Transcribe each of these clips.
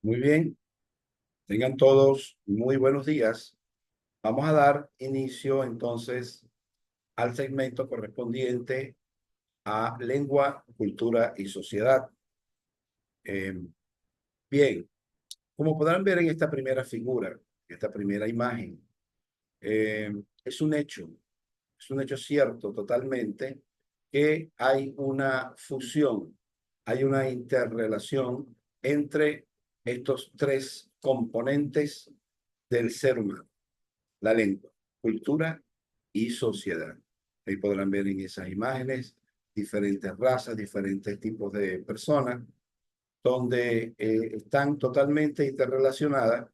Muy bien, tengan todos muy buenos días. Vamos a dar inicio entonces al segmento correspondiente a lengua, cultura y sociedad. Eh, bien, como podrán ver en esta primera figura, esta primera imagen, eh, es un hecho, es un hecho cierto totalmente que hay una fusión, hay una interrelación entre estos tres componentes del ser humano: la lengua, cultura y sociedad. Ahí podrán ver en esas imágenes diferentes razas, diferentes tipos de personas, donde están totalmente interrelacionadas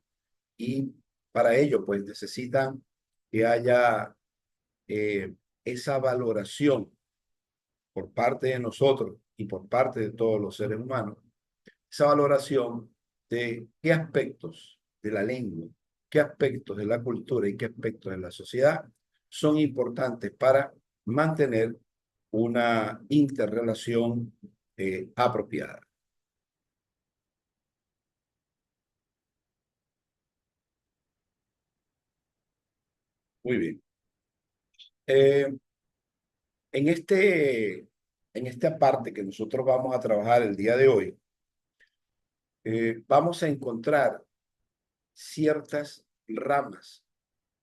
y para ello pues necesitan que haya eh, esa valoración por parte de nosotros y por parte de todos los seres humanos, esa valoración de qué aspectos de la lengua, qué aspectos de la cultura y qué aspectos de la sociedad son importantes para mantener una interrelación apropiada. Muy bien. Eh, en en esta parte que nosotros vamos a trabajar el día de hoy, vamos a encontrar ciertas ramas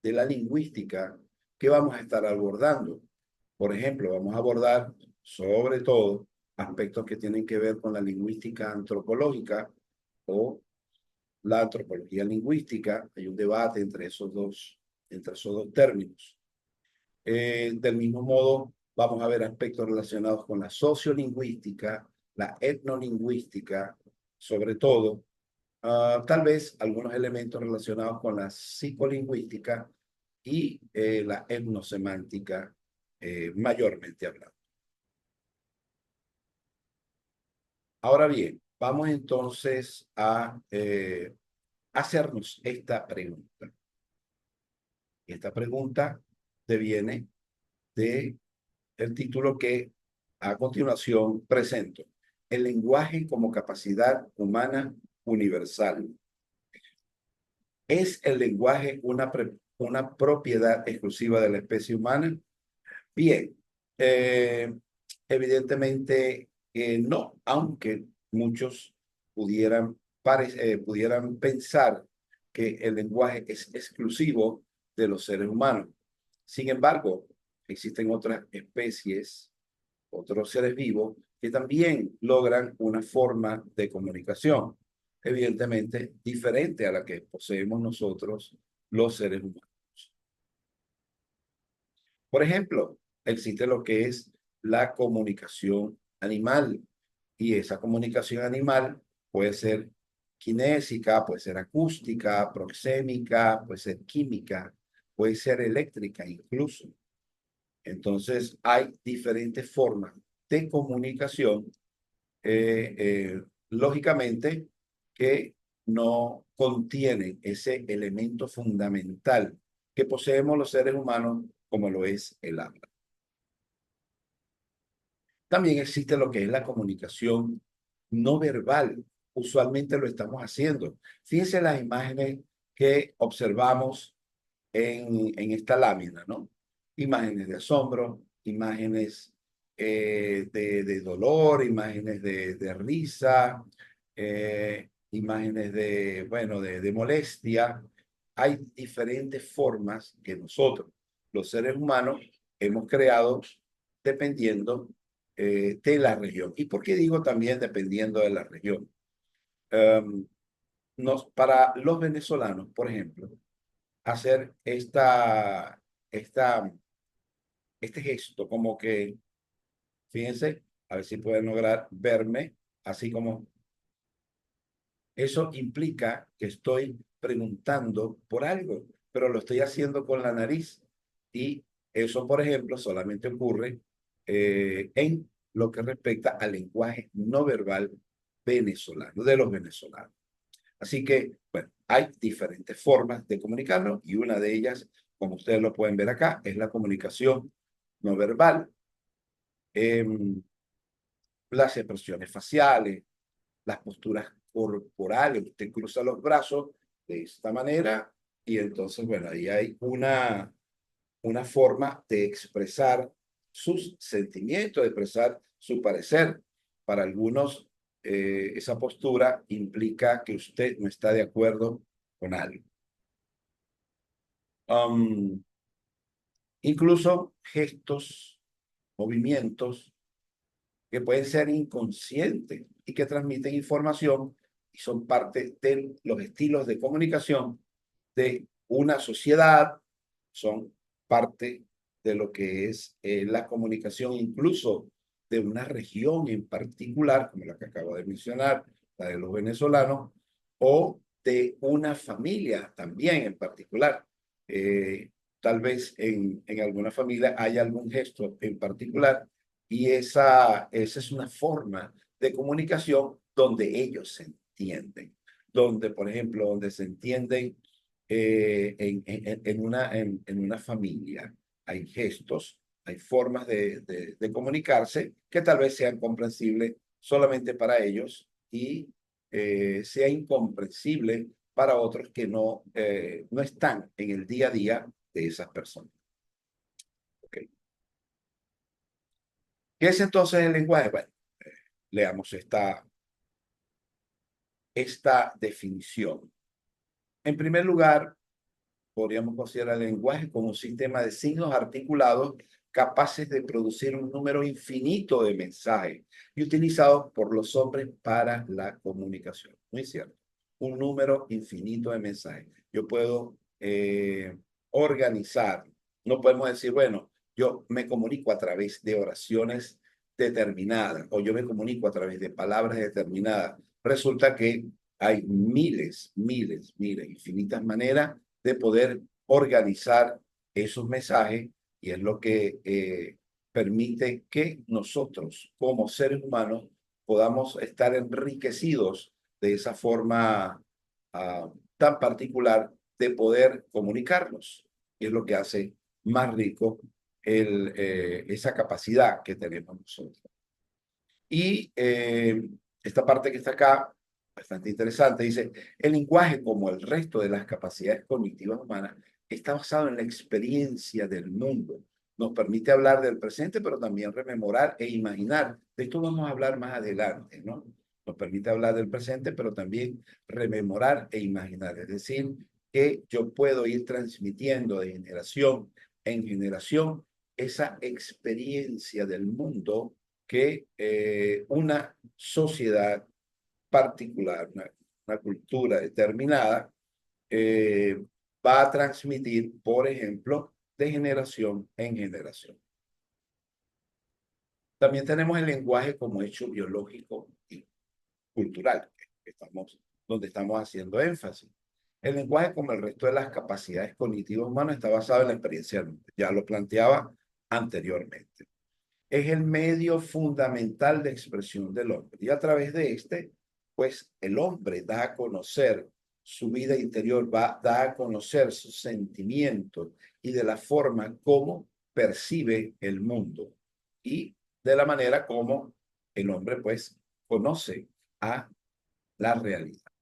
de la lingüística que vamos a estar abordando. Por ejemplo, vamos a abordar sobre todo aspectos que tienen que ver con la lingüística antropológica o la antropología lingüística. Hay un debate entre esos dos términos. Del mismo modo, vamos a ver aspectos relacionados con la sociolingüística, la etnolingüística, sobre todo. Tal vez algunos elementos relacionados con la psicolingüística y la etnosemántica, mayormente hablando. Ahora bien, vamos entonces a hacernos esta pregunta. Esta pregunta deviene de el título que a continuación presento: el lenguaje como capacidad humana universal. ¿Es el lenguaje una propiedad exclusiva de la especie humana? Bien, eh, evidentemente no, aunque muchos pudieran pensar que el lenguaje es exclusivo de los seres humanos. Sin embargo, existen otras especies, otros seres vivos, que también logran una forma de comunicación, evidentemente diferente a la que poseemos nosotros, los seres humanos. Por ejemplo, existe lo que es la comunicación animal, y esa comunicación animal puede ser kinésica, puede ser acústica, proxémica, puede ser química, puede ser eléctrica incluso. Entonces, hay diferentes formas de comunicación, lógicamente, que no contienen ese elemento fundamental que poseemos los seres humanos, como lo es el habla. También existe lo que es la comunicación no verbal. Usualmente lo estamos haciendo. Fíjense las imágenes que observamos en esta lámina, ¿no? Imágenes de asombro, imágenes de dolor, imágenes de risa, imágenes de, bueno, de molestia. Hay diferentes formas que nosotros, los seres humanos, hemos creado dependiendo de la región. ¿Y por qué digo también dependiendo de la región? Um, para los venezolanos, por ejemplo, hacer esta, este gesto, como que, fíjense, a ver si pueden lograr verme, así como eso implica que estoy preguntando por algo, pero lo estoy haciendo con la nariz. Y eso, por ejemplo, solamente ocurre en lo que respecta al lenguaje no verbal venezolano, de los venezolanos. Así que, bueno, hay diferentes formas de comunicarnos y una de ellas, como ustedes lo pueden ver acá, es la comunicación no verbal. Las expresiones faciales, las posturas corporal, usted cruza los brazos de esta manera y entonces, bueno, ahí hay una forma de expresar sus sentimientos, de expresar su parecer. Para algunos, esa postura implica que usted no está de acuerdo con algo. Incluso gestos, movimientos que pueden ser inconscientes y que transmiten información y son parte de los estilos de comunicación de una sociedad, son parte de lo que es la comunicación incluso de una región en particular, como la que acabo de mencionar, la de los venezolanos, o de una familia también en particular. Tal vez en alguna familia haya algún gesto en particular y esa es una forma de comunicación donde ellos se entienden, donde, por ejemplo, donde se entienden en una familia. Hay gestos, hay formas de comunicarse que tal vez sean comprensibles solamente para ellos y sea incomprensible para otros que no están en el día a día de esas personas. Okay. ¿Qué es entonces el lenguaje? Bueno, leamos esta definición. En primer lugar, podríamos considerar el lenguaje como un sistema de signos articulados capaces de producir un número infinito de mensajes y utilizados por los hombres para la comunicación. Muy cierto. Un número infinito de mensajes. Yo puedo organizar. No podemos decir, bueno, yo me comunico a través de oraciones determinadas o yo me comunico a través de palabras determinadas. Resulta que hay miles, infinitas maneras de poder organizar esos mensajes y es lo que permite que nosotros como seres humanos podamos estar enriquecidos de esa forma tan particular de poder comunicarnos. Y es lo que hace más rico esa capacidad que tenemos nosotros. Y esta parte que está acá, bastante interesante, dice, el lenguaje, como el resto de las capacidades cognitivas humanas, está basado en la experiencia del mundo. Nos permite hablar del presente, pero también rememorar e imaginar. De esto vamos a hablar más adelante, ¿no? Nos permite hablar del presente, pero también rememorar e imaginar. Es decir, que yo puedo ir transmitiendo de generación en generación esa experiencia del mundo que una sociedad particular, una cultura determinada, va a transmitir, por ejemplo, de generación en generación. También tenemos el lenguaje como hecho biológico y cultural, donde estamos haciendo énfasis. El lenguaje, como el resto de las capacidades cognitivas humanas, está basado en la experiencia del mundo. Ya lo planteaba anteriormente. Es el medio fundamental de expresión del hombre. Y a través de este, pues el hombre da a conocer su vida interior, da a conocer sus sentimientos y de la forma como percibe el mundo y de la manera como el hombre pues conoce a la realidad,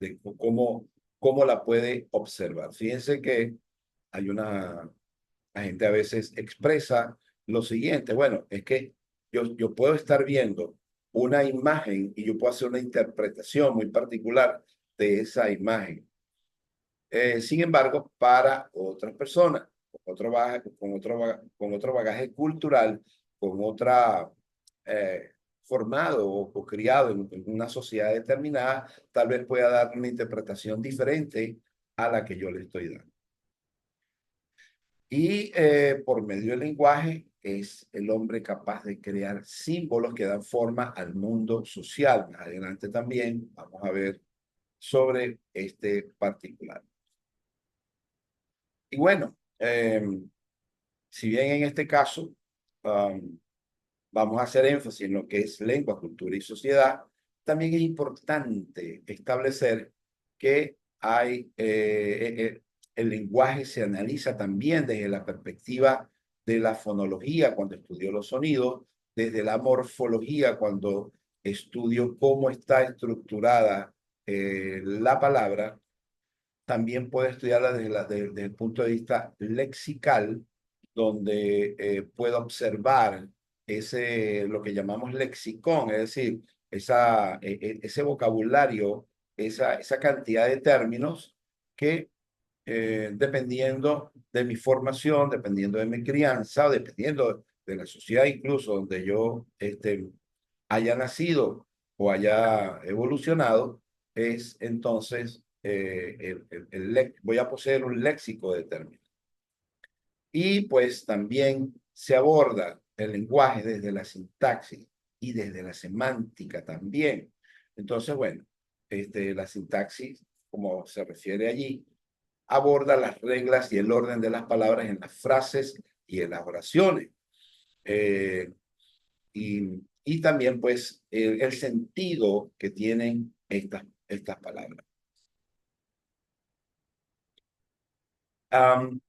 de cómo la puede observar. Fíjense que la gente a veces expresa lo siguiente, bueno, es que yo puedo estar viendo una imagen y yo puedo hacer una interpretación muy particular de esa imagen. Sin embargo, para otras personas, con otro bagaje cultural, con otra formado o criado en una sociedad determinada, tal vez pueda dar una interpretación diferente a la que yo le estoy dando. Y por medio del lenguaje es el hombre capaz de crear símbolos que dan forma al mundo social. Más adelante también vamos a ver sobre este particular. Y bueno, si bien en este caso vamos a hacer énfasis en lo que es lengua, cultura y sociedad, también es importante establecer que el lenguaje se analiza también desde la perspectiva de la fonología cuando estudió los sonidos, desde la morfología cuando estudio cómo está estructurada la palabra, también puedo estudiarla desde el punto de vista lexical, donde puedo observar lo que llamamos lexicón, es decir, ese vocabulario, esa cantidad de términos que dependiendo de mi formación, dependiendo de mi crianza, o dependiendo de la sociedad incluso donde yo haya nacido o haya evolucionado, es entonces voy a poseer un léxico de términos. Y pues también se aborda el lenguaje desde la sintaxis y desde la semántica también. Entonces, bueno, la sintaxis, como se refiere allí, aborda las reglas y el orden de las palabras en las frases y en las oraciones. Eh, y también, pues, el sentido que tienen estas palabras. Um,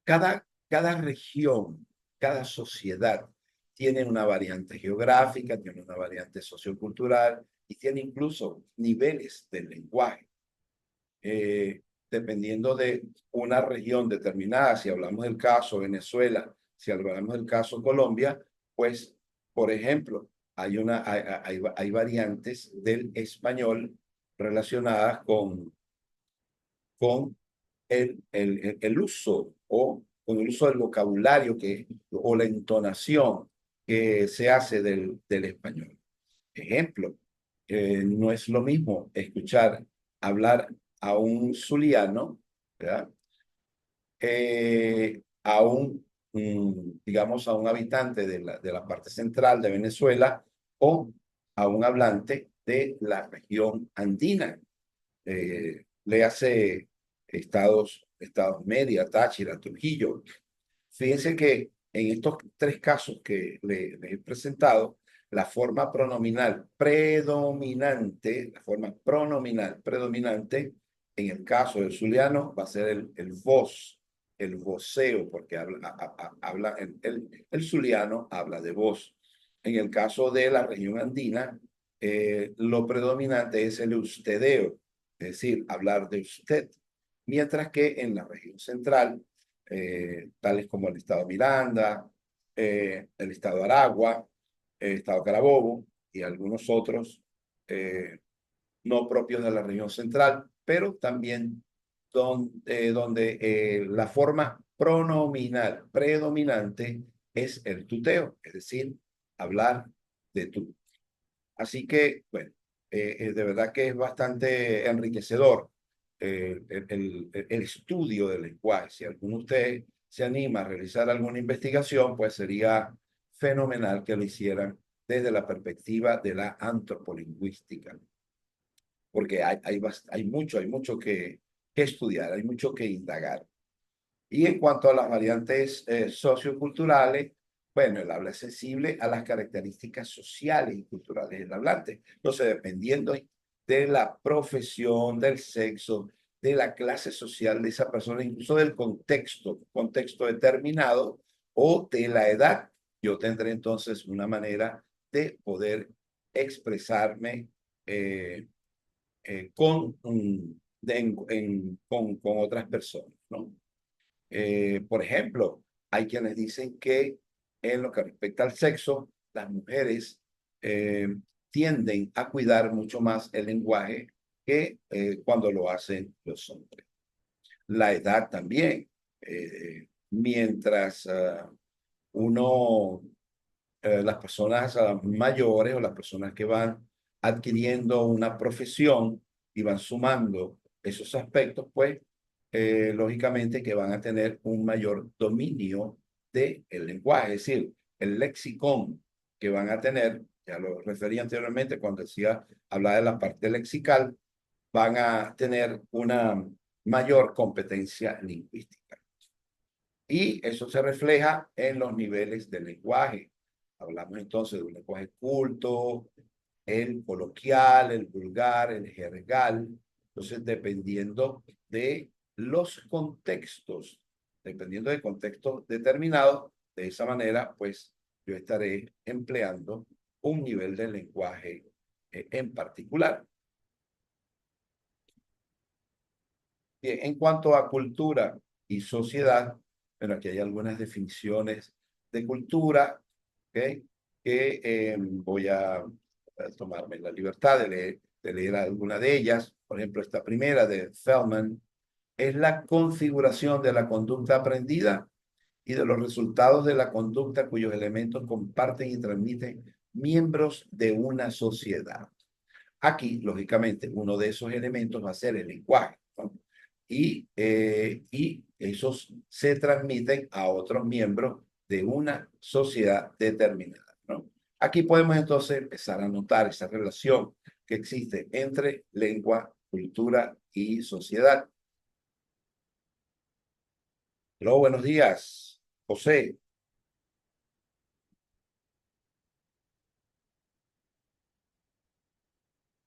cada región, cada sociedad tiene una variante geográfica, tiene una variante sociocultural y tiene incluso niveles del lenguaje. Eh, Dependiendo de una región determinada, si hablamos del caso Venezuela, si hablamos del caso Colombia, pues, por ejemplo, hay variantes del español relacionadas con el uso o con el uso del vocabulario o la entonación que se hace del español. Ejemplo, no es lo mismo escuchar hablar a un zuliano, ¿verdad? A digamos, a un habitante de la parte central de Venezuela o a un hablante de la región andina. Le hace estados Media, Táchira, Trujillo. Fíjense que en estos tres casos que les he presentado, la forma pronominal predominante, la forma pronominal predominante, en el caso del zuliano va a ser el voz, el voceo, porque el zuliano habla de voz. En el caso de la región andina, lo predominante es el ustedeo, es decir, hablar de usted, mientras que en la región central, tales como el estado Miranda, el estado Aragua, el estado Carabobo y algunos otros no propios de la región central, pero también donde la forma pronominal predominante es el tuteo, es decir, hablar de tú. Así que, bueno, de verdad que es bastante enriquecedor el estudio del lenguaje. Si alguno de ustedes se anima a realizar alguna investigación, pues sería fenomenal que lo hicieran desde la perspectiva de la antropolingüística, porque hay mucho que estudiar, hay mucho que indagar. Y en cuanto a las variantes socioculturales, bueno, el habla es sensible a las características sociales y culturales del hablante. Entonces, dependiendo de la profesión, del sexo, de la clase social de esa persona, incluso del contexto determinado o de la edad, yo tendré entonces una manera de poder expresarme eh, con otras personas, ¿no? Por ejemplo, hay quienes dicen que en lo que respecta al sexo, las mujeres eh, tienden a cuidar mucho más el lenguaje que cuando lo hacen los hombres. La edad también. Mientras las personas mayores o las personas que van adquiriendo una profesión y van sumando esos aspectos, pues lógicamente que van a tener un mayor dominio del lenguaje, es decir, el lexicón que van a tener, ya lo referí anteriormente cuando decía hablar de la parte lexical, van a tener una mayor competencia lingüística. Y eso se refleja en los niveles del lenguaje. Hablamos entonces de un lenguaje culto, el coloquial, el vulgar, el jergal. Entonces, dependiendo de contextos determinados, de esa manera, pues yo estaré empleando un nivel de lenguaje en particular. Bien, en cuanto a cultura y sociedad, bueno, aquí hay algunas definiciones de cultura, ¿ok? Que voy a tomarme la libertad de leer alguna de ellas. Por ejemplo, esta primera de Feldman es la configuración de la conducta aprendida y de los resultados de la conducta cuyos elementos comparten y transmiten miembros de una sociedad. Aquí, lógicamente, uno de esos elementos va a ser el lenguaje, ¿no? Y esos se transmiten a otros miembros de una sociedad determinada, ¿no? Aquí podemos entonces empezar a notar esa relación que existe entre lengua, cultura y sociedad. Hola, buenos días, José.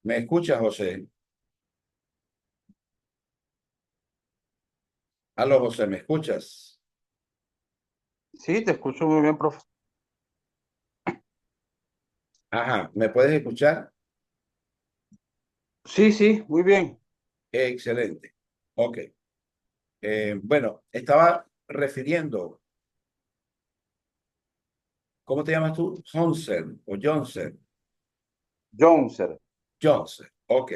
¿Me escuchas, José? Aló, José, ¿me escuchas? Sí, te escucho muy bien, profe. Ajá, ¿me puedes escuchar? Sí, sí, muy bien. Excelente. Ok. Bueno, estaba refiriendo, ¿cómo te llamas tú? Johnson o Johnson. Johnson. Johnson. Ok.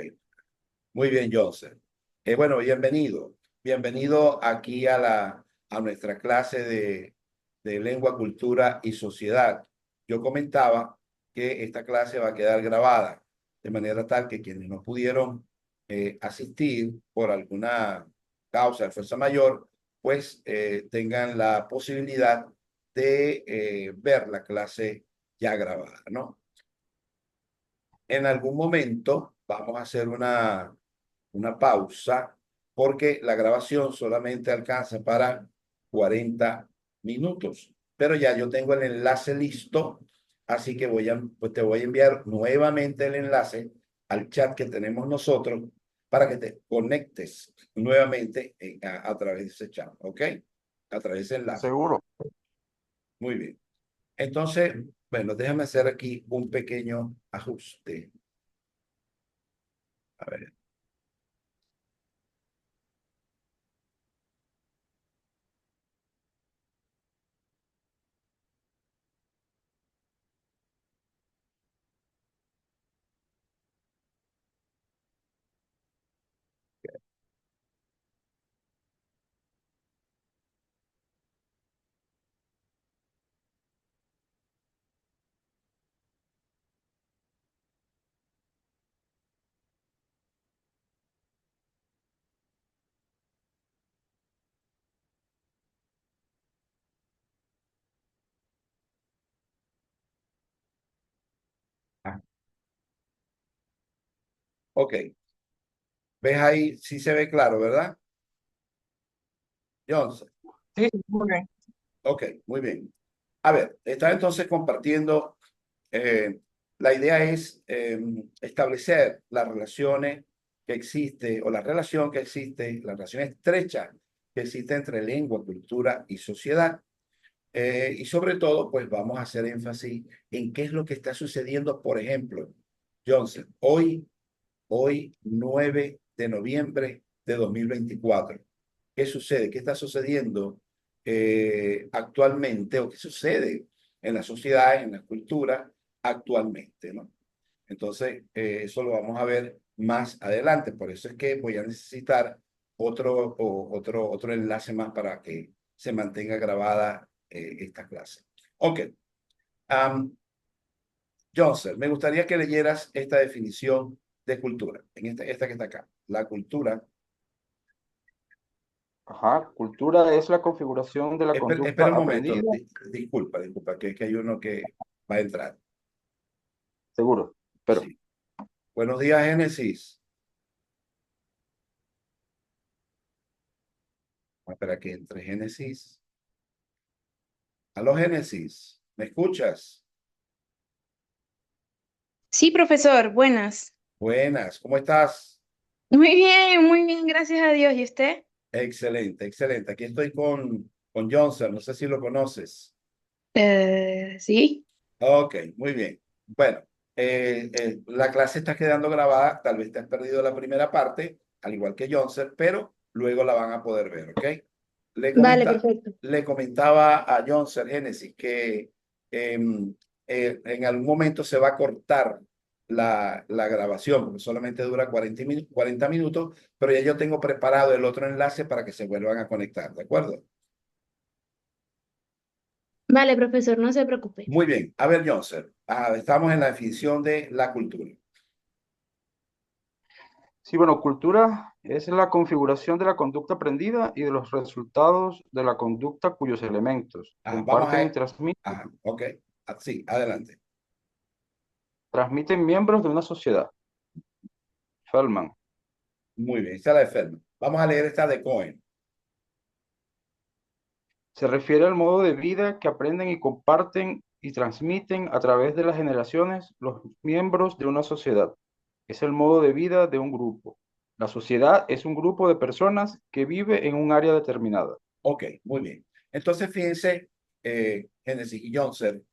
Muy bien, Johnson. Bueno, bienvenido. Bienvenido aquí a nuestra clase de lengua, cultura y sociedad. Yo comentaba que esta clase va a quedar grabada de manera tal que quienes no pudieron asistir por alguna causa de fuerza mayor, pues tengan la posibilidad de ver la clase ya grabada, ¿no? En algún momento vamos a hacer una pausa porque la grabación solamente alcanza para 40 minutos. Pero ya yo tengo el enlace listo, así que pues te voy a enviar nuevamente el enlace al chat que tenemos nosotros para que te conectes nuevamente a través de ese chat, ¿ok? A través de ese enlace. Seguro. Muy bien. Entonces, bueno, déjame hacer aquí un pequeño ajuste. A ver. Ah, ok. ¿Ves ahí? Sí se ve claro, ¿verdad? Johnson. Sí, muy bien. Ok, muy bien. A ver, está entonces compartiendo. eh, la idea es establecer las relaciones que existe o la relación que existe, la relación estrecha que existe entre lengua, cultura y sociedad. Y sobre todo, pues vamos a hacer énfasis en qué es lo que está sucediendo, por ejemplo, Johnson, hoy 9 de noviembre de 2024. ¿Qué sucede? ¿Qué está sucediendo actualmente o qué sucede en la sociedad, en la cultura actualmente, ¿no? Entonces, eso lo vamos a ver más adelante. Por eso es que voy a necesitar otro enlace más para que se mantenga grabada esta clase. Ok. Um, Johnson, me gustaría que leyeras esta definición de cultura, en esta que está acá. La cultura. Ajá. Cultura es la configuración de la Espera conducta un momento, aprendida. disculpa, que hay uno que va a entrar. Seguro. Pero, Sí. Buenos días, Génesis. Espera que entre Génesis. Aló, Génesis, ¿me escuchas? Sí, profesor, buenas. Buenas, ¿cómo estás? Muy bien, gracias a Dios. ¿Y usted? Excelente, excelente. Aquí estoy con Johnson, no sé si lo conoces. Sí. Ok, muy bien. Bueno, la clase está quedando grabada, tal vez te has perdido la primera parte, al igual que Johnson, pero luego la van a poder ver, ¿ok? Le Vale, comenta, perfecto. le comentaba a Johnson Génesis que en algún momento se va a cortar la grabación, porque solamente dura 40 minutos, pero ya yo tengo preparado el otro enlace para que se vuelvan a conectar, ¿de acuerdo? Vale, profesor, no se preocupe. Muy bien. A ver, Johnson, estamos en la definición de la cultura. Sí, bueno, cultura es la configuración de la conducta aprendida y de los resultados de la conducta cuyos elementos Vamos comparten y a... ok. Sí, adelante. transmiten miembros de una sociedad. Feldman. Muy bien, esta es la de Feldman. Vamos a leer esta de Cohen. Se refiere al modo de vida que aprenden y comparten y transmiten a través de las generaciones los miembros de una sociedad. Es el modo de vida de un grupo. La sociedad es un grupo de personas que vive en un área determinada. Ok, muy bien. Entonces, fíjense, Genesis y Johnson,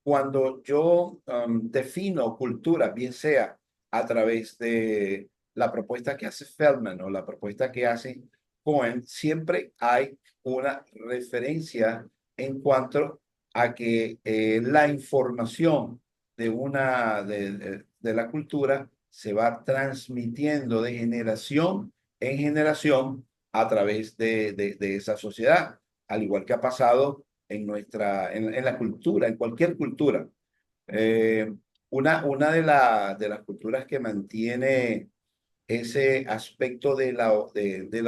cuando yo defino cultura, bien sea a través de la propuesta que hace Feldman o la propuesta que hace Cohen, siempre hay una referencia en cuanto a que la información de la cultura se va transmitiendo de generación en generación a través de esa sociedad, al igual que ha pasado en la cultura, en cualquier cultura. Eh, una de las culturas que mantiene ese aspecto de la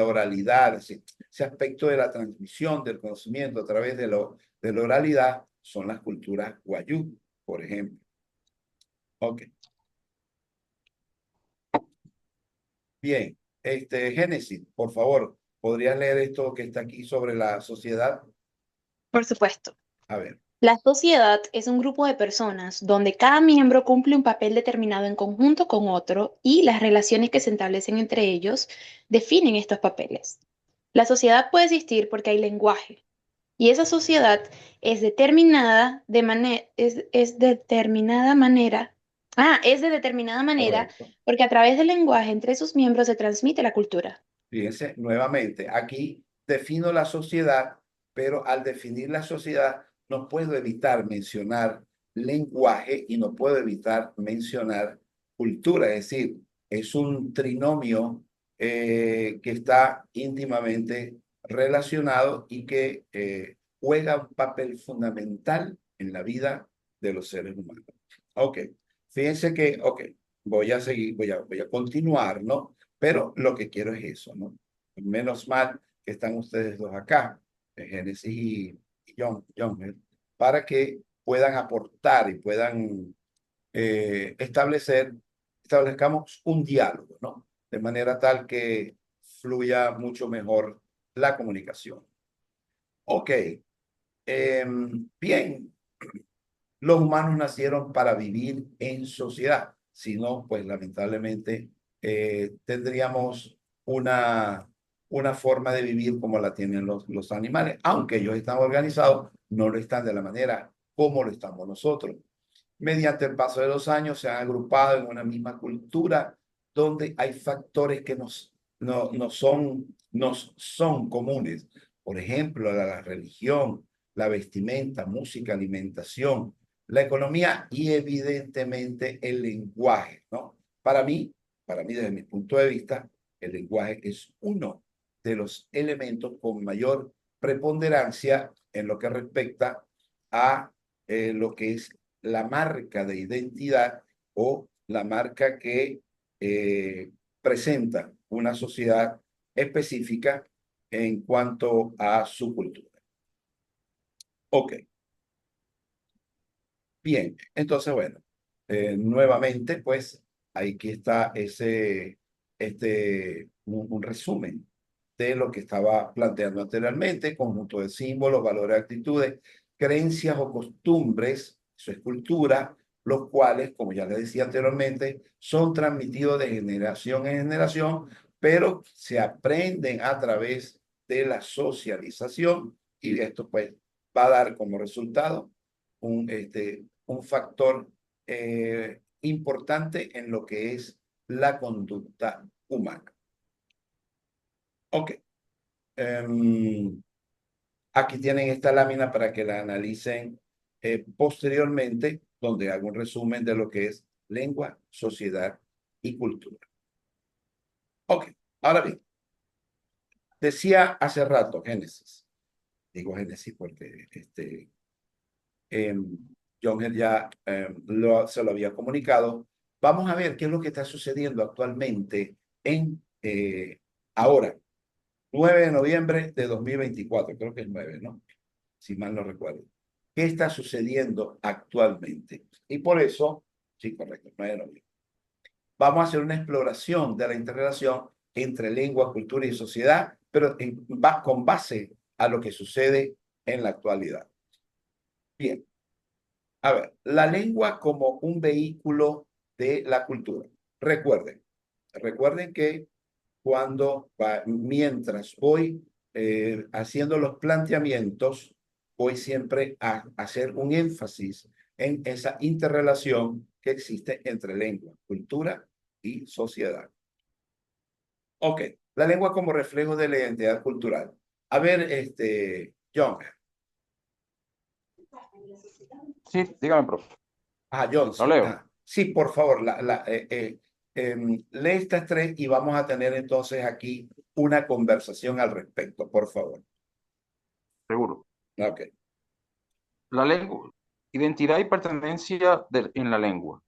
oralidad, ese aspecto de la transmisión del conocimiento a través de la oralidad, son las culturas guayú, por ejemplo. Ok, bien. Génesis, por favor, ¿podrías leer esto que está aquí sobre la sociedad? Por supuesto. A ver. La sociedad es un grupo de personas donde cada miembro cumple un papel determinado en conjunto con otro y las relaciones que se establecen entre ellos definen estos papeles. La sociedad puede existir porque hay lenguaje y esa sociedad es determinada es determinada manera. Es de determinada manera Correcto. porque a través del lenguaje entre sus miembros se transmite la cultura. Fíjense, nuevamente, aquí defino la sociedad, pero al definir la sociedad no puedo evitar mencionar lenguaje y no puedo evitar mencionar cultura. Es decir, es un trinomio que está íntimamente relacionado y que juega un papel fundamental en la vida de los seres humanos. Ok, fíjense que, ok, voy a seguir, voy a continuar, ¿no? Pero lo que quiero es eso, ¿no? Menos mal que están ustedes dos acá, Génesis y John, para que puedan aportar y puedan establezcamos un diálogo, ¿no? De manera tal que fluya mucho mejor la comunicación. Ok, bien, los humanos nacieron para vivir en sociedad, si no, pues lamentablemente tendríamos una forma de vivir como la tienen los animales, aunque ellos están organizados, no lo están de la manera como lo estamos nosotros. Mediante el paso de los años se han agrupado en una misma cultura donde hay factores que nos son comunes. Por ejemplo, la religión, la vestimenta, música, alimentación, la economía y evidentemente el lenguaje, ¿no? Para mí desde mi punto de vista, el lenguaje es uno de los elementos con mayor preponderancia en lo que respecta a lo que es la marca de identidad o la marca que presenta una sociedad específica en cuanto a su cultura. Ok, bien, entonces bueno, nuevamente pues aquí está un resumen de lo que estaba planteando anteriormente, conjunto de símbolos, valores, actitudes, creencias o costumbres, eso es cultura, los cuales, como ya les decía anteriormente, son transmitidos de generación en generación, pero se aprenden a través de la socialización y esto pues va a dar como resultado un factor importante en lo que es la conducta humana. Ok. Aquí tienen esta lámina para que la analicen posteriormente, donde hago un resumen de lo que es lengua, sociedad y cultura. Ok, ahora bien, decía hace rato Génesis, digo Génesis porque John ya se lo había comunicado. Vamos a ver qué es lo que está sucediendo actualmente en ahora, 9 de noviembre de 2024, creo que es 9, ¿no? Si mal no recuerdo. ¿Qué está sucediendo actualmente? Y por eso, sí, correcto, 9 de noviembre. Vamos a hacer una exploración de la interrelación entre lengua, cultura y sociedad, pero con base a lo que sucede en la actualidad. Bien, a ver, la lengua como un vehículo de la cultura. Recuerden que mientras voy haciendo los planteamientos, voy siempre a hacer un énfasis en esa interrelación que existe entre lengua, cultura y sociedad. Ok, la lengua como reflejo de la identidad cultural. A ver, John. Sí, dígame, profe. John, Lo sí. leo. Sí, por favor, lee estas tres y vamos a tener entonces aquí una conversación al respecto, por favor. Seguro. Ok. La lengua, identidad y pertenencia en la lengua.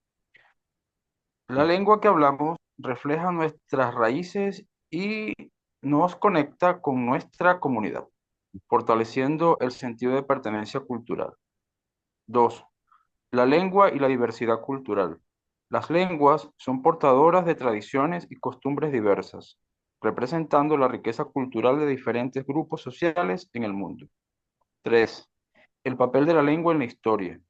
La lengua que hablamos refleja nuestras raíces y nos conecta con nuestra comunidad, fortaleciendo el sentido de pertenencia cultural. 2. La lengua y la diversidad cultural. Las lenguas son portadoras de tradiciones y costumbres diversas, representando la riqueza cultural de diferentes grupos sociales en el mundo. 3. El papel de la lengua en la historia.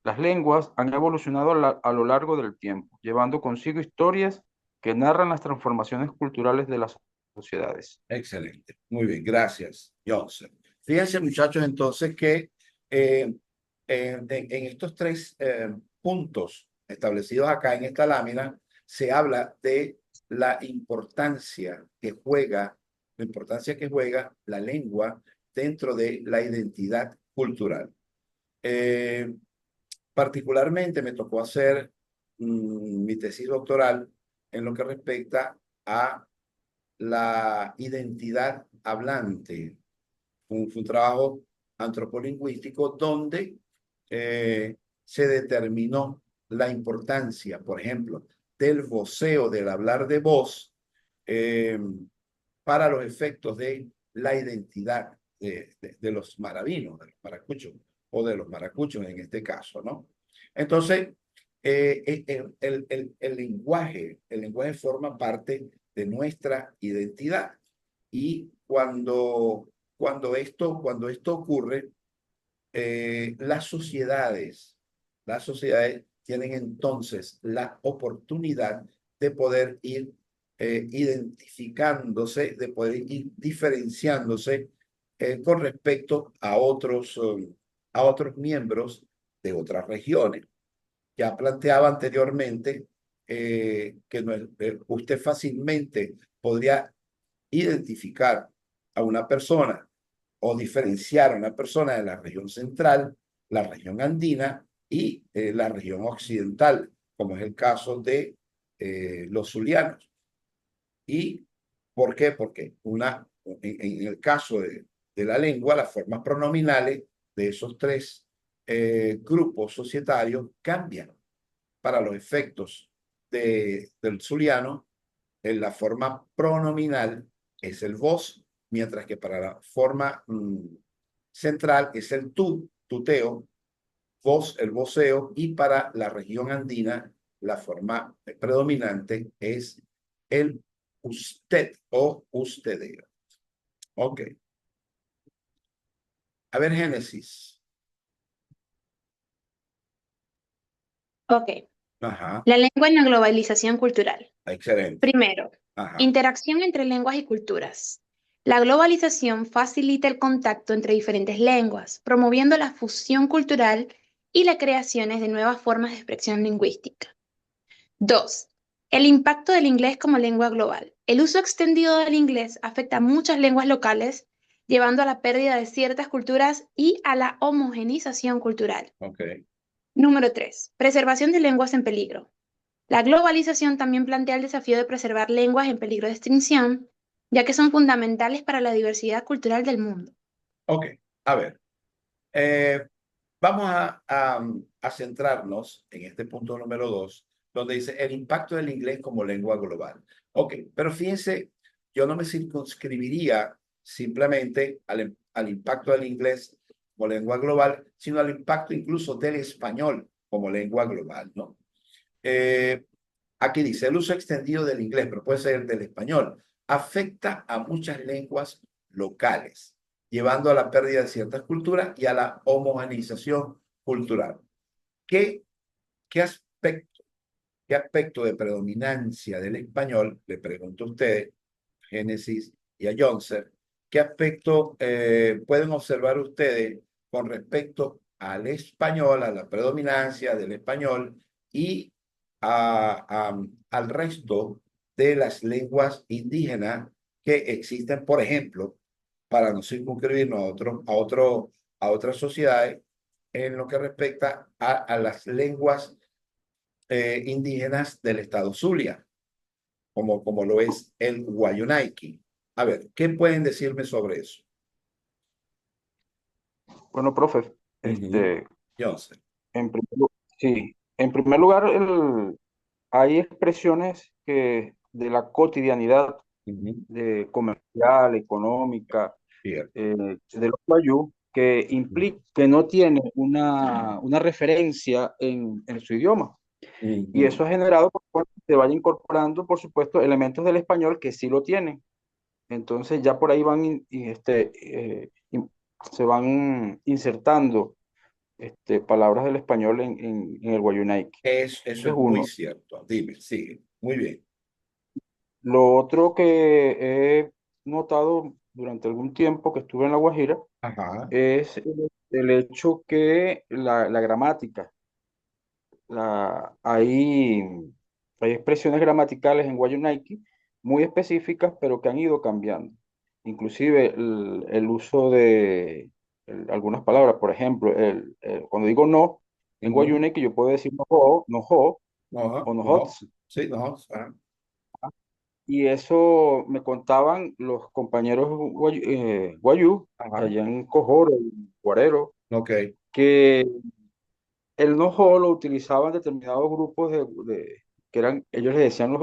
Las lenguas han evolucionado a lo largo del tiempo, llevando consigo historias que narran las transformaciones culturales de las sociedades. Excelente. Muy bien, gracias, Johnson. Fíjense, muchachos, entonces que en estos tres puntos establecidos acá en esta lámina, se habla de la importancia que juega la lengua dentro de la identidad cultural. Particularmente me tocó hacer mi tesis doctoral en lo que respecta a la identidad hablante. Fue un trabajo antropolingüístico donde se determinó la importancia, por ejemplo, del voceo, del hablar de voz, para los efectos de la identidad de los maravinos, de los maracuchos, o de los maracuchos en este caso, ¿no? Entonces, el lenguaje forma parte de nuestra identidad. Y cuando esto ocurre, las sociedades tienen entonces la oportunidad de poder ir identificándose, de poder ir diferenciándose con respecto a otros miembros de otras regiones. Ya planteaba anteriormente que usted fácilmente podría identificar a una persona o diferenciar a una persona de la región central, la región andina y la región occidental, como es el caso de los zulianos. ¿Y por qué? Porque en el caso de la lengua, las formas pronominales de esos tres grupos societarios cambian. Para los efectos del zuliano, en la forma pronominal es el vos, mientras que para la forma central es el tú, tuteo, vos, el voceo, y para la región andina la forma predominante es el usted o ustedeo. Ok. A ver, Génesis. Ok. Ajá. La lengua en la globalización cultural. Excelente. Primero, Ajá. interacción entre lenguas y culturas. La globalización facilita el contacto entre diferentes lenguas, promoviendo la fusión cultural y las creaciones de nuevas formas de expresión lingüística. 2. El impacto del inglés como lengua global. El uso extendido del inglés afecta a muchas lenguas locales, llevando a la pérdida de ciertas culturas y a la homogeneización cultural. Ok. Número 3. Preservación de lenguas en peligro. La globalización también plantea el desafío de preservar lenguas en peligro de extinción, ya que son fundamentales para la diversidad cultural del mundo. Ok. A ver. eh, Vamos a centrarnos en este punto número 2, donde dice el impacto del inglés como lengua global. Ok, pero fíjense, yo no me circunscribiría simplemente al impacto del inglés como lengua global, sino al impacto incluso del español como lengua global, ¿no? Eh, Aquí dice el uso extendido del inglés, pero puede ser del español, afecta a muchas lenguas locales, llevando a la pérdida de ciertas culturas y a la homogeneización cultural. ¿Qué, qué aspecto, qué aspecto de predominancia del español, le pregunto a ustedes, Génesis y a Johnson, qué aspecto pueden observar ustedes con respecto al español, a la predominancia del español y al resto de las lenguas indígenas que existen, por ejemplo, para no circunscribirnos a otras sociedades, en lo que respecta a las lenguas indígenas del estado Zulia, como lo es el Guayunaiki. A ver, ¿qué pueden decirme sobre eso? Bueno, profe, Ujú. este, Johnson. sí, en primer lugar, hay expresiones que de la cotidianidad Ujú. de comercial, económica, Cierto. de los wayuu, que no tiene una referencia en su idioma. Y Ujú. eso ha generado pues, que se vaya incorporando, por supuesto, elementos del español que sí lo tienen. Entonces ya por ahí se van insertando palabras del español en el Wayunaiki. Eso Ese es es muy uno. cierto. Dime, sigue. Muy bien. Lo otro que he notado durante algún tiempo que estuve en La Guajira Ajá. es el hecho que la gramática, hay expresiones gramaticales en Wayunaiki muy específicas, pero que han ido cambiando. Inclusive el uso de algunas palabras, por ejemplo, cuando digo no, en Ujú. Wayunaiki yo puedo decir no ho, no ho Ajá. o no No. hots. Sí, no. Ajá. Y eso me contaban los compañeros guayú, Ajá. allá en Cojoro, en Guarero, Ok. que el no-ho lo utilizaban determinados grupos que eran, ellos les decían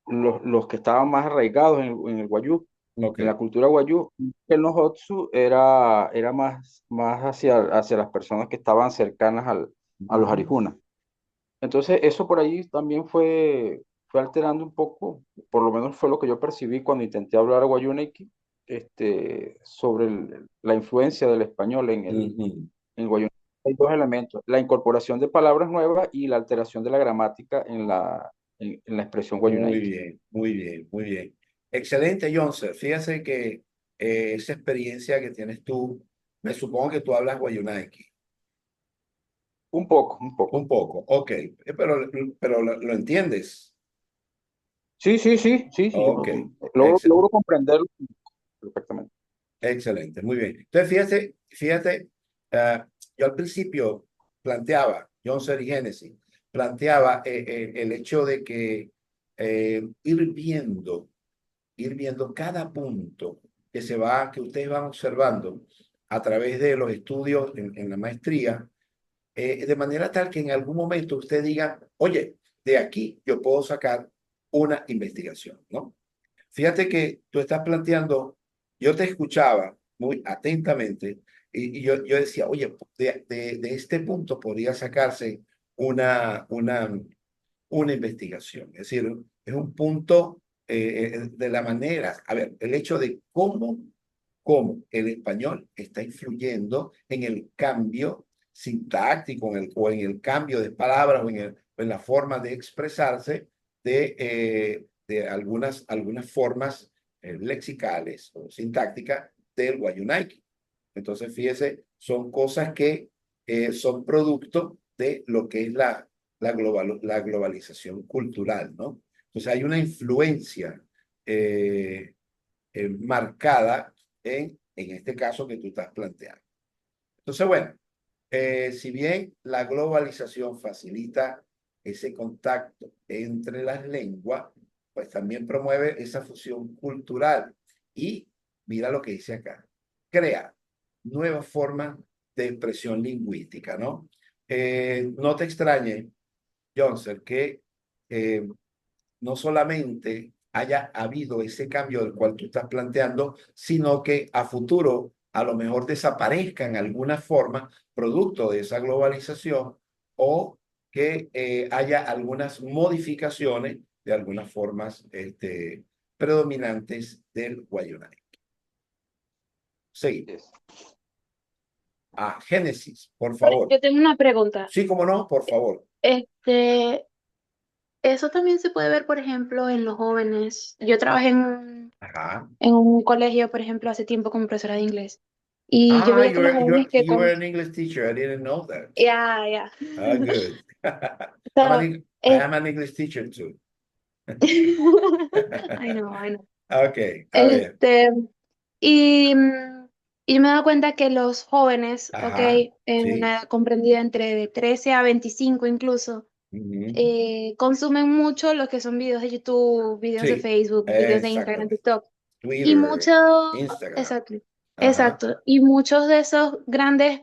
los que estaban más arraigados en el guayú, Ok. en la cultura guayú. El no-hotsu era más hacia las personas que estaban cercanas a los Ujú. arijunas. Entonces, eso por ahí también fue alterando un poco, por lo menos fue lo que yo percibí cuando intenté hablar guayunequi, sobre la influencia del español Ujú. en Guayunequi. Hay dos elementos, la incorporación de palabras nuevas y la alteración de la gramática en la expresión Muy guayunequi. bien, muy bien, muy bien. Excelente, Johnson. Fíjese que esa experiencia que tienes tú, me supongo que tú hablas Guayunaiki. Un poco, un poco. Un poco, ok. Pero lo entiendes. Sí, sí, sí, sí, sí, Ok, logro comprenderlo perfectamente. excelente, muy bien. Entonces, fíjate, yo al principio planteaba, Johnson y Génesis, planteaba el hecho de que ir viendo cada punto que ustedes van observando a través de los estudios en la maestría, de manera tal que en algún momento usted diga, oye, de aquí yo puedo sacar una investigación, ¿no? Fíjate que tú estás planteando, yo te escuchaba muy atentamente yo decía, oye, de este punto podría sacarse una investigación. Es decir, es un punto de la manera, a ver, el hecho de cómo el español está influyendo en el cambio sintáctico o en el cambio de palabras o en la forma de expresarse de algunas formas lexicales o sintácticas del Guayunaiki. Entonces, fíjese, son cosas que son producto de lo que es la globalización cultural, ¿no? Entonces hay una influencia eh, marcada en este caso que tú estás planteando. Entonces, bueno, si bien la globalización facilita ese contacto entre las lenguas, pues también promueve esa fusión cultural. Y mira lo que dice acá, crea nuevas formas de expresión lingüística, ¿no? No te extrañe, Johnson, que eh, no solamente haya habido ese cambio del cual tú estás planteando, sino que a futuro a lo mejor desaparezca en alguna forma producto de esa globalización o que haya algunas modificaciones de algunas formas predominantes del Guayunaí. Sí. Yes. Génesis, por favor. Yo tengo una pregunta. Sí, cómo no, por favor. Este, eso también se puede ver, por ejemplo, en los jóvenes. Yo trabajé Ajá. en un colegio, por ejemplo, hace tiempo como profesora de inglés. Y yo Ah, veía que los jóvenes que you were an English teacher. I didn't know that. Ya, ya. Ah, good. So, I am an English teacher too. I know, I know. Ok, a ver. Este, y, y yo me he dado cuenta que los jóvenes, ok, Ajá, en una sí. edad comprendida entre de 13 a 25 incluso, Ujú, consumen mucho lo que son videos de YouTube, videos de sí, Facebook, videos de Instagram, exactamente. TikTok. Y Twitter, muchos, Instagram. exacto, Ajá. exacto. Y muchos de esos grandes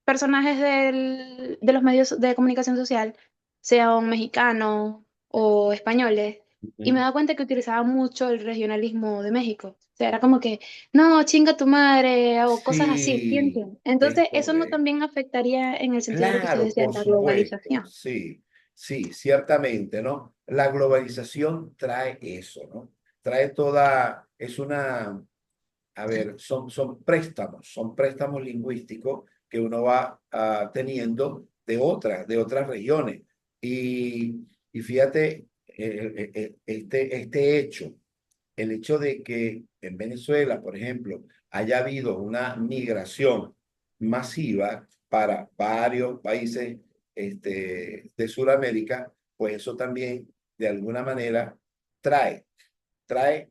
personajes de los medios de comunicación social, sean mexicanos o españoles, y me he Ujú. dado cuenta que utilizaban mucho el regionalismo de México. O sea, era como que, no, chinga tu madre, o cosas así, ¿sí Sí, entiendes? es Entonces, eso no correcto. también afectaría en el sentido de lo que usted Claro, decía, por la supuesto. globalización. Sí, sí, ciertamente, ¿no? La globalización trae eso, ¿no? Trae toda, es una, a ver, son préstamos lingüísticos que uno va teniendo de otras regiones. Y fíjate, este hecho, el hecho de que en Venezuela, por ejemplo, haya habido una migración masiva para varios países de Sudamérica, pues eso también de alguna manera trae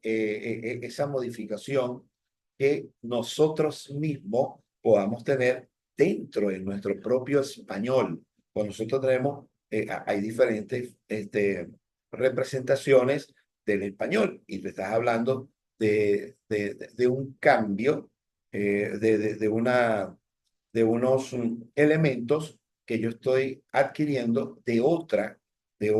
esa modificación que nosotros mismos podamos tener dentro de nuestro propio español. Cuando nosotros tenemos, hay diferentes representaciones del español y te estás hablando de un cambio, de unos elementos que yo estoy adquiriendo de otra, de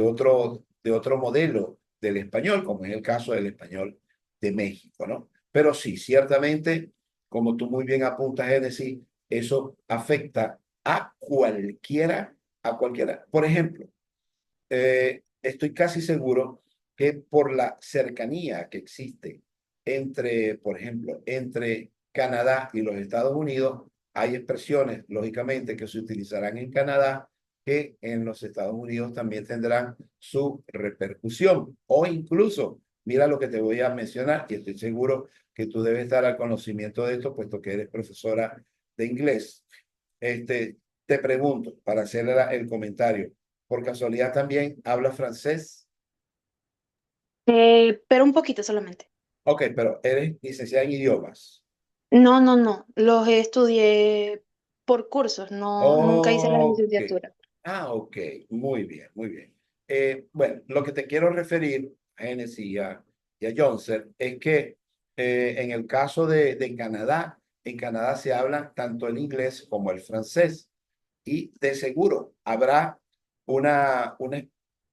otro modelo del español, como es el caso del español de México, ¿no? Pero sí, ciertamente, como tú muy bien apuntas, Génesis, eso afecta a cualquiera. Por ejemplo, estoy casi seguro que por la cercanía que existe entre, por ejemplo, entre Canadá y los Estados Unidos, hay expresiones, lógicamente, que se utilizarán en Canadá que en los Estados Unidos también tendrán su repercusión. O incluso, mira lo que te voy a mencionar, y estoy seguro que tú debes estar al conocimiento de esto, puesto que eres profesora de inglés. Te pregunto, para hacer el comentario, ¿por casualidad también habla francés? Pero un poquito solamente. Ok, pero eres licenciada en idiomas. No, no, no. Los estudié por cursos, no, nunca hice la Ok. licenciatura. Ok, muy bien, muy bien. Bueno, lo que te quiero referir a Genesis y a Johnson es que en el caso de Canadá, en Canadá se habla tanto el inglés como el francés y de seguro habrá una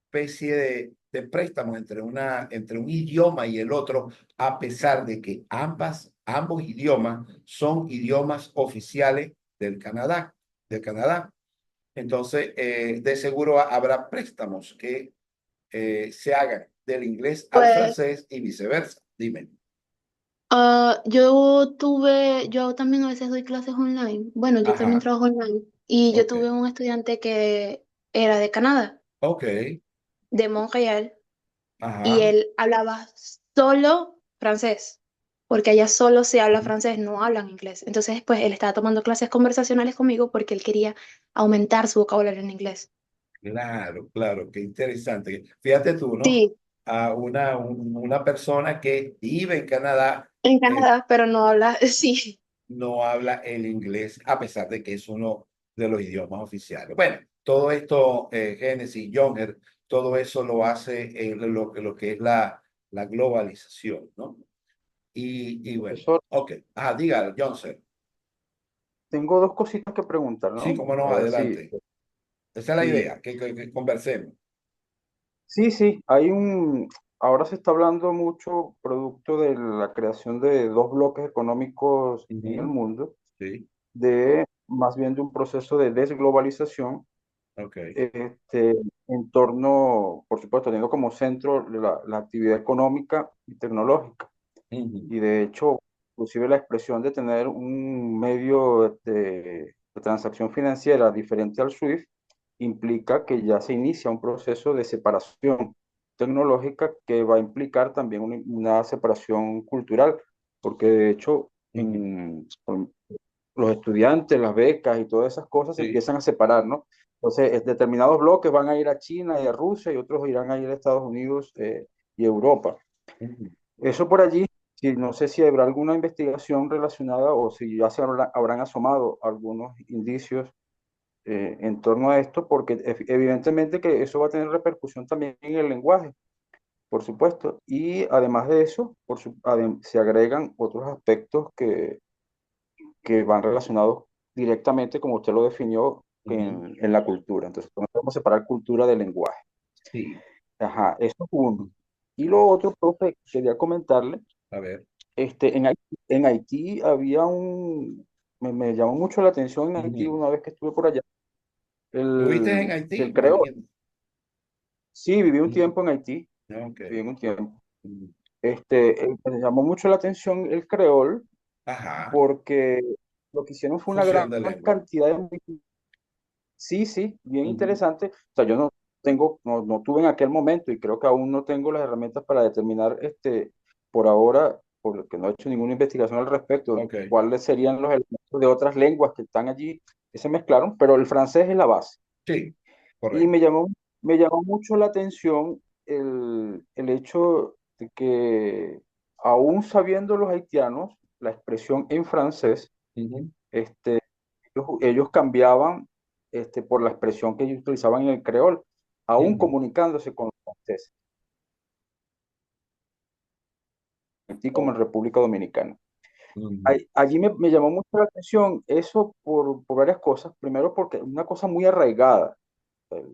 especie de préstamo entre un idioma y el otro, a pesar de que ambos idiomas son idiomas oficiales del Canadá. Entonces, de seguro habrá préstamos que se hagan del inglés al Pues francés y viceversa. Dime. yo también a veces doy clases online. Bueno, yo también Ajá, trabajo online. Y yo ok, tuve un estudiante que era de Canadá, ok, de Montreal, y ajá, él hablaba solo francés. porque allá solo se habla francés, no hablan inglés. Entonces, pues él estaba tomando clases conversacionales conmigo porque él quería aumentar su vocabulario en inglés. Claro, claro, qué interesante. Fíjate tú, ¿no? Sí, A una persona que vive en Canadá, en eh, Canadá, pero no habla, sí. no habla el inglés, a pesar de que es uno de los idiomas oficiales. Bueno, todo esto, Génesis, Younger, todo eso lo hace lo que es la globalización, ¿no? Y bueno, Profesor, ok. Ah, diga, Johnson. tengo dos cositas que preguntar, Sí, ¿no? cómo no, A ver si, adelante. Esa es la si idea, que conversemos. Sí, sí, ahora se está hablando mucho producto de la creación de dos bloques económicos en el Ujú. mundo, Sí, más bien de un proceso de desglobalización, ok. en torno, por supuesto, teniendo como centro la actividad económica y tecnológica. Ujú, Y de hecho, inclusive la expresión de tener un medio de transacción financiera diferente al SWIFT implica que ya se inicia un proceso de separación tecnológica que va a implicar también una separación cultural, porque de hecho ujú. los estudiantes, las becas y todas esas cosas se Sí. empiezan a separar, ¿no? Entonces, determinados bloques van a ir a China y a Rusia y otros irán a ir a Estados Unidos y Europa. Ujú, Eso por allí, sí, no sé si habrá alguna investigación relacionada o si ya habrán asomado algunos indicios en torno a esto, porque evidentemente que eso va a tener repercusión también en el lenguaje, por supuesto. Y además de eso, se agregan otros aspectos que van relacionados directamente, como usted lo definió, ujú. en la cultura. Entonces, no podemos separar cultura del lenguaje. Sí. Ajá, eso es uno. Y lo otro, profe, quería comentarle. A ver. En Haití me llamó mucho la atención en Haití Ujú. una vez que estuve por allá, ¿Estuviste en el Haití? creol. Imagínate. Sí, viví un Ujú. tiempo en Haití, Ok. viví un tiempo. Ujú. Me llamó mucho la atención el creol Ajá. porque lo que hicieron fue una Fusión gran de lengua. cantidad de... Sí, sí, bien Ujú. interesante. O sea, yo no tuve en aquel momento y creo que aún no tengo las herramientas para determinar, por ahora, porque no he hecho ninguna investigación al respecto, Ok. cuáles serían los elementos de otras lenguas que están allí, que se mezclaron, pero el francés es la base. Sí. Y Correcto. me llamó mucho la atención el hecho de que, aún sabiendo los haitianos la expresión en francés, Ujú. este, ellos cambiaban por la expresión que ellos utilizaban en el creol, aún Ujú. comunicándose con los franceses, así como Oh. en República Dominicana. Ujú. Allí me llamó mucho la atención eso por varias cosas. Primero, porque es una cosa muy arraigada. Eh,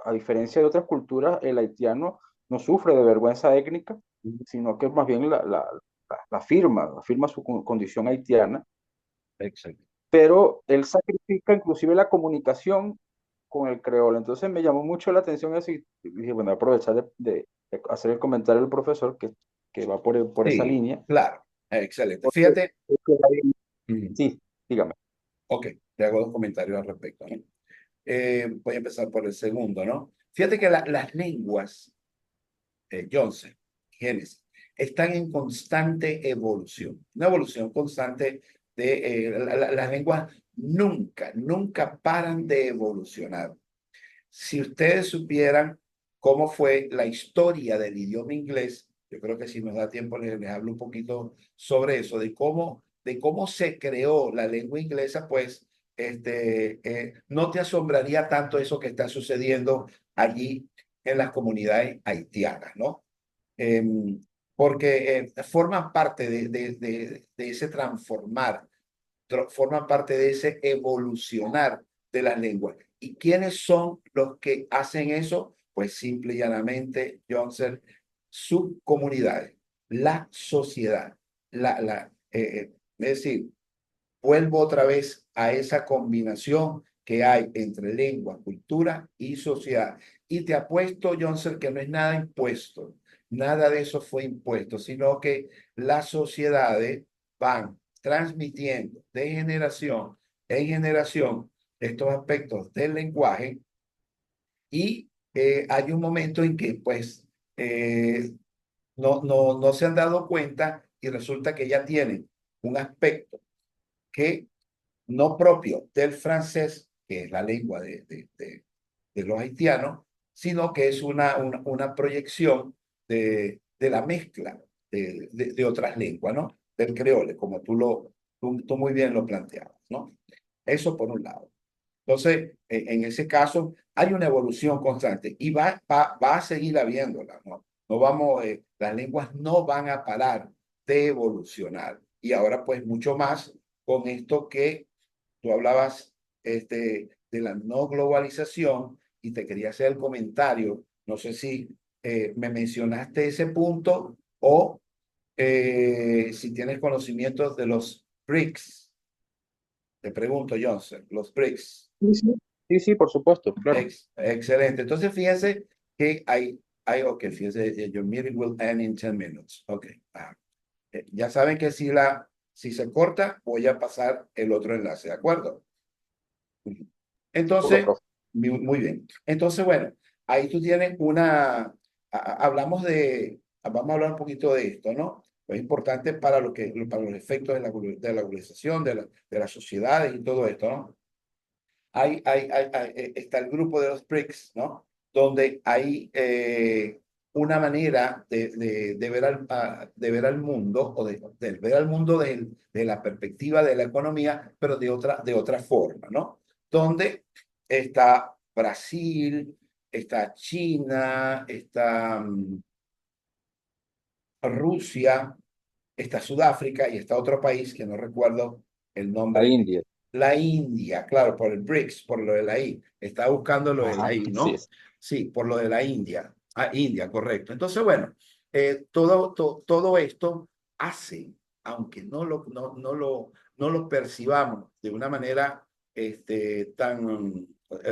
A diferencia de otras culturas, el haitiano no sufre de vergüenza étnica, Ujú. sino que más bien la firma su condición haitiana, Excelente. pero él sacrifica inclusive la comunicación con el creol. Entonces me llamó mucho la atención eso y dije, bueno, voy a aprovechar de hacer el comentario del profesor que va por esa Sí, línea. claro. Excelente. Porque, Fíjate. porque Ujú. sí, dígame. Ok. Te hago dos comentarios al respecto, ¿no? Voy a empezar por el segundo, ¿no? Fíjate que las lenguas, Johnson, Génesis, están en constante evolución, una evolución constante de las lenguas nunca paran de evolucionar. Si ustedes supieran cómo fue la historia del idioma inglés, yo creo que si nos da tiempo les hablo un poquito sobre eso, de cómo se creó la lengua inglesa, pues no te asombraría tanto eso que está sucediendo allí en las comunidades haitianas, ¿no? Em, Porque forman parte de ese transformar, forman parte de ese evolucionar de las lenguas. ¿Y quiénes son los que hacen eso? Pues simple y llanamente, Johnson, subcomunidades, la sociedad, es decir, vuelvo otra vez a esa combinación que hay entre lengua, cultura y sociedad. Y te apuesto, Johnson, que no es nada impuesto, nada de eso fue impuesto, sino que las sociedades van transmitiendo de generación en generación estos aspectos del lenguaje y hay un momento en que pues eh, no se han dado cuenta y resulta que ya tienen un aspecto que no propio del francés, que es la lengua de los haitianos, sino que es una proyección de la mezcla de otras lenguas, ¿no? Del creole, como tú muy bien lo planteabas, ¿no? Eso por un lado. Entonces, en ese caso, hay una evolución constante y va a seguir habiéndola, ¿no? No vamos, las lenguas no van a parar de evolucionar. Y ahora, pues, mucho más con esto que tú hablabas de la no globalización y te quería hacer el comentario. No sé si me mencionaste ese punto o si tienes conocimientos de los BRICS. Te pregunto, Johnson, los BRICS. Sí, sí. Sí, sí, por supuesto, claro. Excelente. Entonces, fíjense que ok, fíjense, your meeting will end in 10 minutes. Ok. Ya saben que si se corta, voy a pasar el otro enlace, ¿de acuerdo? Ok, Entonces, profe. muy bien. Entonces, bueno, ahí tú tienes vamos a hablar un poquito de esto, ¿no? Es importante para para los efectos de la globalización, de las sociedades y todo esto, ¿no? Está el grupo de los BRICS, ¿no? Donde hay una manera de ver al mundo o de ver al mundo de la perspectiva de la economía, pero de otra forma, ¿no? Donde está Brasil, está China, está Rusia, está Sudáfrica y está otro país que no recuerdo el La nombre. India. La India, claro, por el BRICS, por lo de la I. Estaba buscando lo de la Ajá, I, sí ¿no? es. Sí, por lo de la India. Ah, India, correcto. Entonces, bueno, todo esto hace, aunque no lo percibamos de una manera tan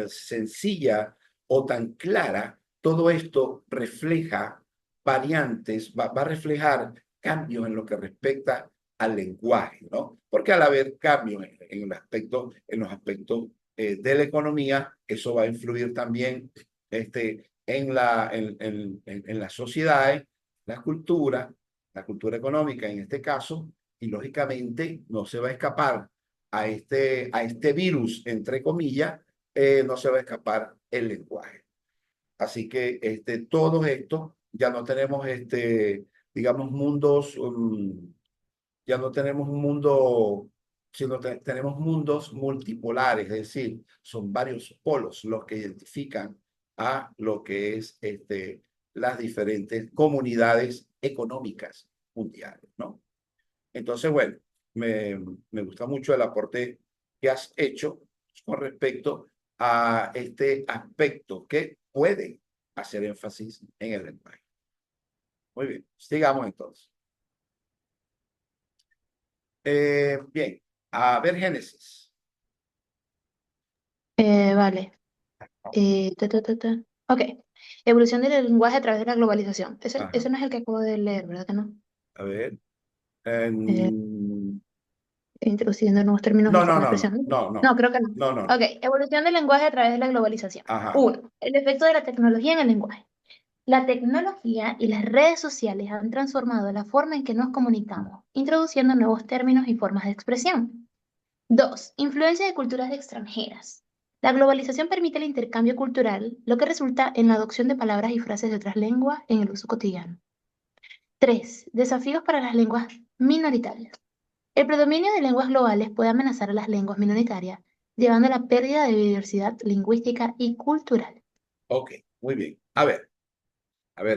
sencilla o tan clara, todo esto refleja variantes, va a reflejar cambios en lo que respecta al lenguaje, ¿no? Porque al haber cambios en los aspectos de la economía, eso va a influir también en las sociedades, la cultura económica en este caso, y lógicamente no se va a escapar a este virus, entre comillas, no se va a escapar el lenguaje. Así que todo esto ya no tenemos digamos, mundos ya no tenemos un mundo, sino tenemos mundos multipolares, es decir, son varios polos los que identifican a lo que es las diferentes comunidades económicas mundiales, ¿no? Entonces, bueno, me gusta mucho el aporte que has hecho con respecto a este aspecto que puede hacer énfasis en el lenguaje. Muy bien, sigamos entonces. Bien, a ver Génesis. Vale. Ok. Evolución del lenguaje a través de la globalización. Ajá. Ese no es el que acabo de leer, ¿verdad que no? A ver. Eh, Introduciendo nuevos términos y No, no, formas de no, no, expresión. no, No, no, creo que no. no, no, Ok. no. Evolución del lenguaje a través de la globalización. Ajá. Uno, el efecto de la tecnología en el lenguaje. La tecnología y las redes sociales han transformado la forma en que nos comunicamos, introduciendo nuevos términos y formas de expresión. Dos, influencia de culturas extranjeras. La globalización permite el intercambio cultural, lo que resulta en la adopción de palabras y frases de otras lenguas en el uso cotidiano. Tres, desafíos para las lenguas minoritarias. El predominio de lenguas globales puede amenazar a las lenguas minoritarias, llevando a la pérdida de biodiversidad lingüística y cultural. Ok, muy bien. A ver,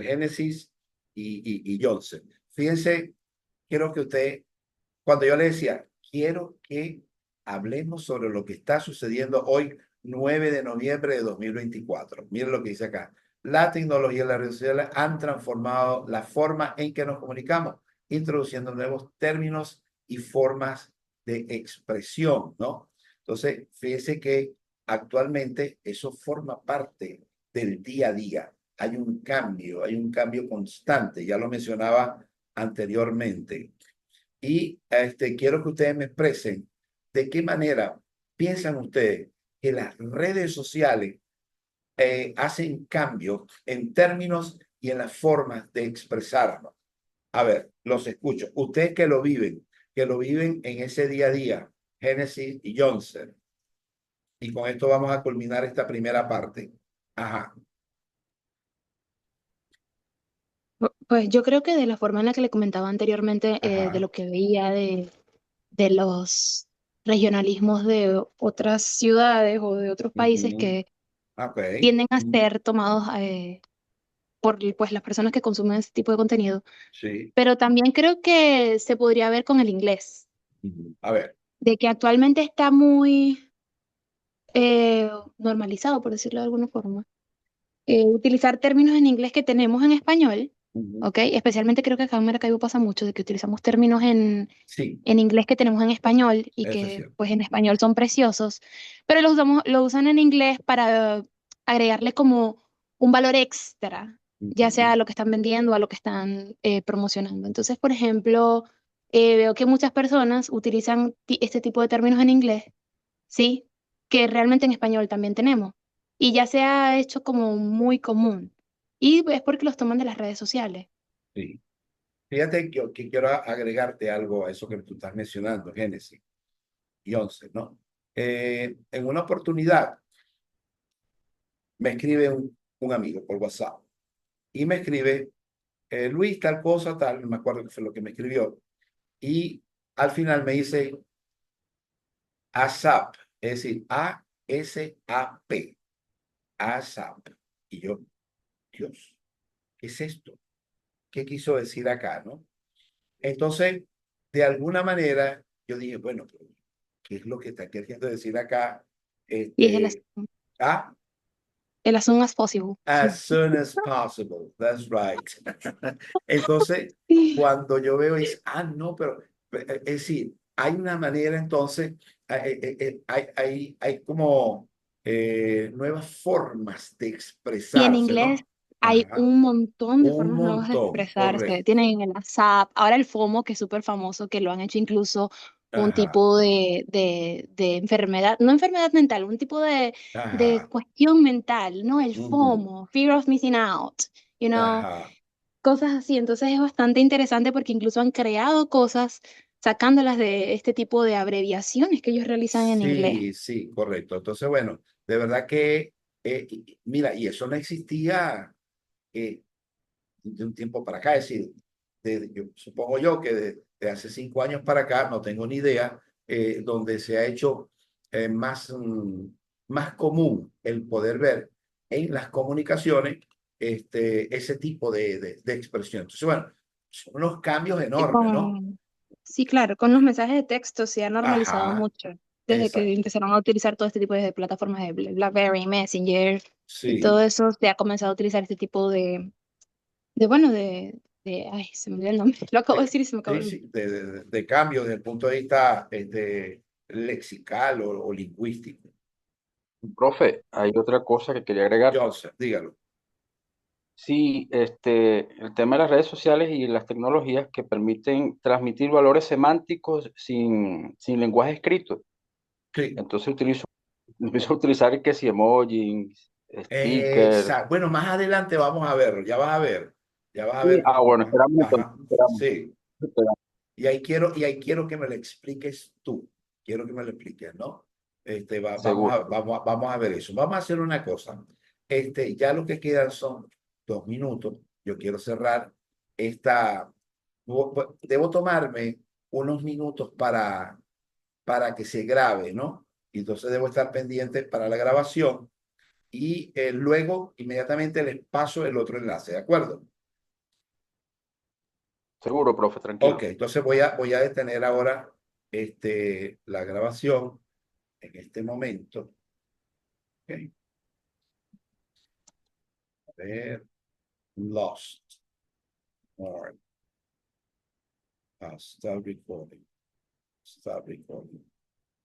Génesis y Johnson. Fíjense, quiero que usted, cuando yo le decía, quiero que hablemos sobre lo que está sucediendo hoy, 9 de noviembre de 2024. Miren lo que dice acá. La tecnología y las redes sociales han transformado la forma en que nos comunicamos, introduciendo nuevos términos y formas de expresión, ¿no? Entonces, fíjense que actualmente eso forma parte del día a día. Hay un cambio constante, ya lo mencionaba anteriormente. Y quiero que ustedes me expresen de qué manera piensan ustedes que las redes sociales hacen cambios en términos y en las formas de expresarnos. A ver, los escucho. Ustedes que lo viven en ese día a día, Génesis y Johnson. Y con esto vamos a culminar esta primera parte. Ajá, Pues yo creo que de la forma en la que le comentaba anteriormente, de ajá. lo que veía de los regionalismos de otras ciudades o de otros países Ujú. que Ok, tienden a ser tomados por pues, las personas que consumen ese tipo de contenido. sí. Pero también creo que se podría ver con el inglés, Ujú. A ver. de que actualmente está muy eh, normalizado, por decirlo de alguna forma, utilizar términos en inglés que tenemos en español, Ujú. ¿ok? Especialmente creo que acá en Maracaibo pasa mucho de que utilizamos términos Sí, en inglés que tenemos en español y eso es que cierto. pues en español son preciosos, pero lo usan en inglés para agregarle como un valor extra, ya sea a Ujú. lo que están vendiendo o a lo que están promocionando. Entonces, por ejemplo, veo que muchas personas utilizan este tipo de términos en inglés, ¿sí? Que realmente en español también tenemos. Y ya se ha hecho como muy común. Y es porque los toman de las redes sociales. Sí. Fíjate que quiero agregarte algo a eso que tú estás mencionando, Génesis y 11, ¿no? En una oportunidad me escribe un amigo por WhatsApp y me escribe, Luis, tal cosa, tal, no me acuerdo qué fue lo que me escribió. Y al final me dice ASAP, es decir, ASAP, ASAP. Y yo, Dios, ¿qué es esto? ¿Qué quiso decir acá, no? Entonces, de alguna manera, yo dije, bueno, pero ¿qué es lo que está queriendo decir acá? Y es Ah, el as soon as possible. as soon as possible. That's right. Entonces, Sí. cuando yo veo, es, no, pero, es decir, hay una manera entonces, hay como nuevas formas de Y en expresarse, inglés ¿no? hay Ajá, un montón de un formas nuevas de montón, expresarse. correcto. Tienen el WhatsApp, ahora el FOMO, que es súper famoso, que lo han hecho incluso un Ajá, tipo de enfermedad, no enfermedad mental, un tipo de ajá, cuestión mental, ¿no? El ujú, FOMO, Fear of Missing Out, you know, ajá. cosas así. Entonces es bastante interesante porque incluso han creado cosas sacándolas de este tipo de abreviaciones que ellos realizan en inglés. Sí, sí, correcto. Entonces, bueno, de verdad que, mira, y eso no existía eh, de un tiempo para acá, es decir, supongo yo que de hace 5 años para acá, no tengo ni idea, donde se ha hecho más común el poder ver en las comunicaciones ese tipo de expresión. Entonces, bueno, son unos cambios Y enormes, ¿no? sí, claro, con los mensajes de texto se ha normalizado Ajá, mucho desde que exacto. empezaron a utilizar todo este tipo de plataformas de BlackBerry, Messenger y todo Sí, eso, se ha comenzado a utilizar este tipo bueno, ay, se me olvidó el nombre, lo acabo de decir y se me acabó sí, el nombre. sí, de cambio desde el punto de vista lexical o lingüístico. Profe, hay otra cosa que quería agregar. Joseph, dígalo. Sí, el tema de las redes sociales y las tecnologías que permiten transmitir valores semánticos sin lenguaje escrito. Sí. Entonces empiezo a utilizar que si emojis, stickers. Bueno, más adelante vamos a verlo, ya vas a ver, ya vas a Sí, ver. bueno, esperamos entonces, Ajá, esperamos, sí. esperamos. Y ahí quiero que me lo expliques tú. Quiero que me lo expliques, ¿no? Vamos a, Seguro. vamos a, vamos a ver eso. Vamos a hacer una cosa. Ya lo que quedan son 2 minutos. Yo quiero cerrar esta. Debo tomarme unos minutos para que se grabe, ¿no? Y entonces debo estar pendiente para la grabación y luego inmediatamente les paso el otro enlace, ¿de acuerdo? Seguro, profe, Ok, tranquilo. entonces voy a detener ahora la grabación en este momento. Ok, a ver, lost. All right. Stop recording. Stop recording.